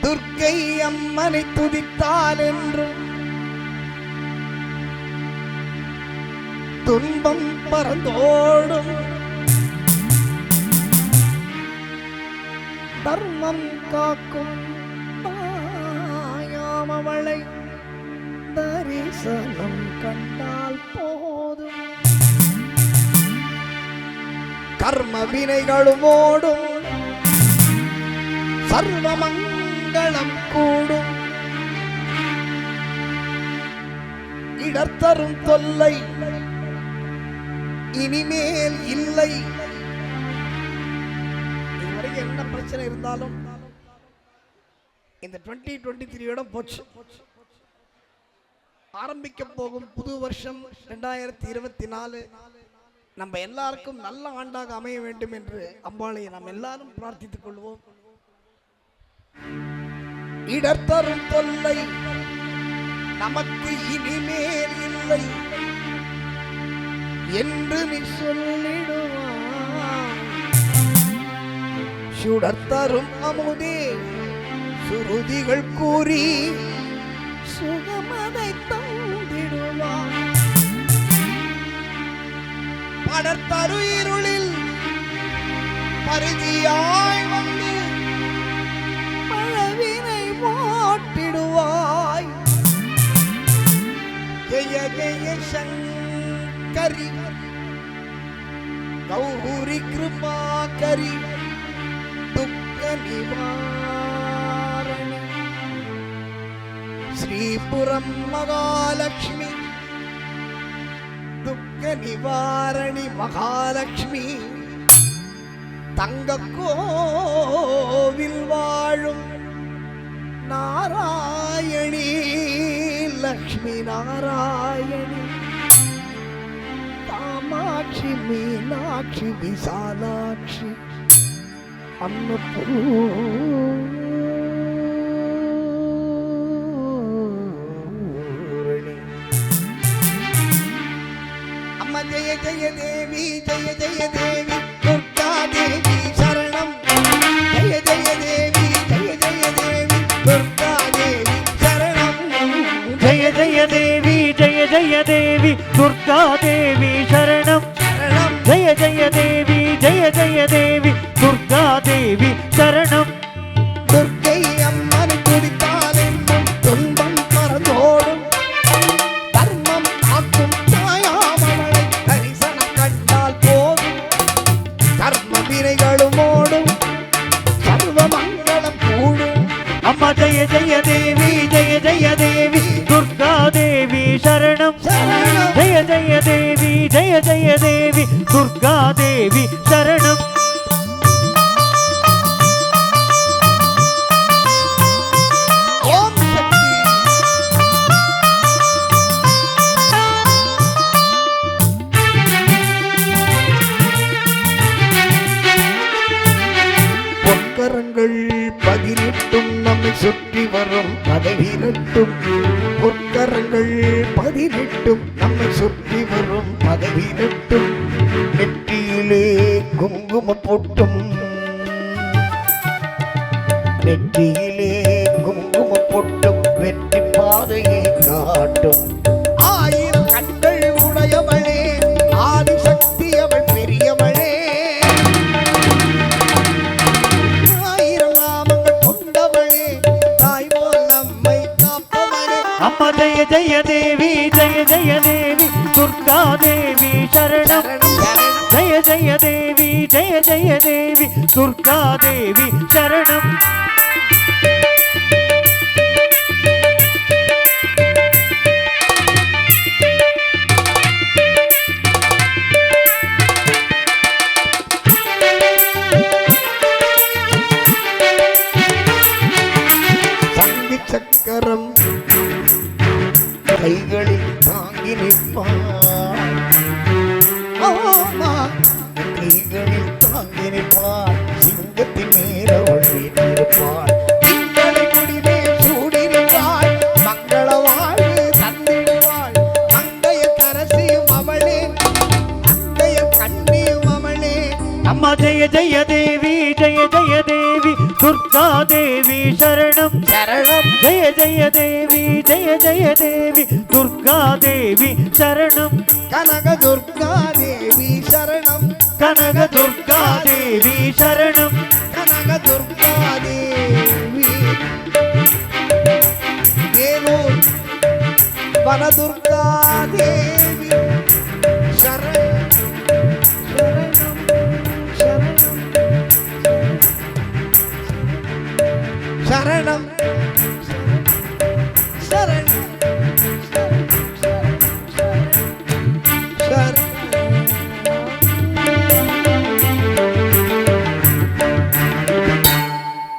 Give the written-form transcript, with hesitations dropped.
துர்க்கை அம்மனை துதித்தால் என்று துன்பம் பறந்தோடும், தர்மம் காக்கும் தாயாம் அவளை தரிசனம் கண்டால் போதும். கர்ம வினைகளும் ஓடும், சர்வ மங்களம் கூடும். இடர்தரும் தொல்லை இனிமேல் இல்லை. இதுவரைக்கும் என்ன பிரச்சனை இருந்தாலும் இந்த 2023 போச்சு. ஆரம்பிக்க போகும் புது வருஷம் 2024 நம்ம எல்லாருக்கும் நல்ல ஆண்டாக அமைய வேண்டும் என்று அம்பாளை நாம் எல்லாரும் பிரார்த்தித்துக் கொள்வோம். இடர்தரும் தொல்லை நமக்கு இனிமேல் இல்லை என்று நீ சொல்லிடுவாய். சுடர்தரும் அமுதே சுருதிகள் கூறி சுகமதை தந்திடுவாய். படர்தரு இருளில் பரிதியாய் வந்து பழவினை மாட்டிடுவாய். ஜெய ஜெய சங்கரி கௌரி கிருபாகரி துக்க நிவாரணி ஸ்ரீபுரம் மகாலட்சுமி துக்க நிவாரணி மகாலட்சுமி தங்க கோவில் வாழும் நாராயணி லக்ஷ்மி நாராயணி காமாட்சி மீனாட்சி விசாலாட்சி அன்னபூரணி. அம்மா ஜெய ஜெய தேவி ஜெய ஜெய தேவி துர்கா தேவி சரணம். ஜெய ஜெய தேவி ஜெய ஜெய தேவி துர்கா தேவி சரணம். ஜெய ஜெய தேவி ஜெய ஜெய தேவி துர்கா தேவி சரணம். ஜெய ஜெய தேவி ஜெய ஜெய தேவி துர்கா தேவி சரணம். துர்க்கை அம்மனை துதித்தால் என்றும் துன்பம் பறந்தோடும், தர்மம் காக்கும் தாயாமவளை தரிசனம் கண்டால் போதும். கர்ம வினைகளும் ஓடும், சர்வ மங்களம் கூடும். அம்மா ஜெய ஜெய தேவி ஜெய ஜெய தேவி துர்கா தேவி சரணம். ஜெய ஜெய தேவி ஜெய ஜெய தேவி துர்கா தேவி சரணம். ஓம் சக்தி. பொற்கரங்கள் 18 நம்மை சுற்றி வரும் பதவிரட்டும். பொற்கரங்கள் 18 நம்மை சுற்றி வரும் பதவிரட்டும். நெற்றியிலே குங்கும பொட்டும், நெற்றியிலே குங்கும பொட்டும் வெற்றி பாதையை காட்டும். ஆயிரம் கண்கள் உடையவளே ஆதிசக்தி அவள் பெரியவளே. ஆயிரம் நாமங்கள் கொண்டவளே தாய் போல் நம்மை காப்பவளே. அம்மா ஜெய ஜெய தேவி ஜெய ஜெய தேவி துர்கா தேவி சரணம். ஜெய ஜெய தேவி ஜெய ஜெய தேவி துர்கா தேவி சரணம். சங்கி சக்கரம் கைகளில் தாங்கி நிற்பார். கைகளில் தாங்கி நிற்பார். சிங்கத்தின் மேலவள் வீட்டிருப்பாள். திங்களை முடிவே சூடிருப்பாள். மங்கள வாழ்வு தந்திடுவாள். அங்கைய கரசியும் அவளே, அங்கைய கண்ணியும் அவளே. அம்மா ஜெய ஜெய தேவி ஜெய ஜெய தேவி துர்கா தேவி சரணம். சரணம் சரணம் ஜெய ஜெய தேவி ஜெய ஜெய தேவி துர்கா தேவி சரணம் கனக துர்கா தேவி சரணம் கனக துர்கா தேவி சரணம் கனக துர்கா தேவி வேலூர் வன துர்கா தேவி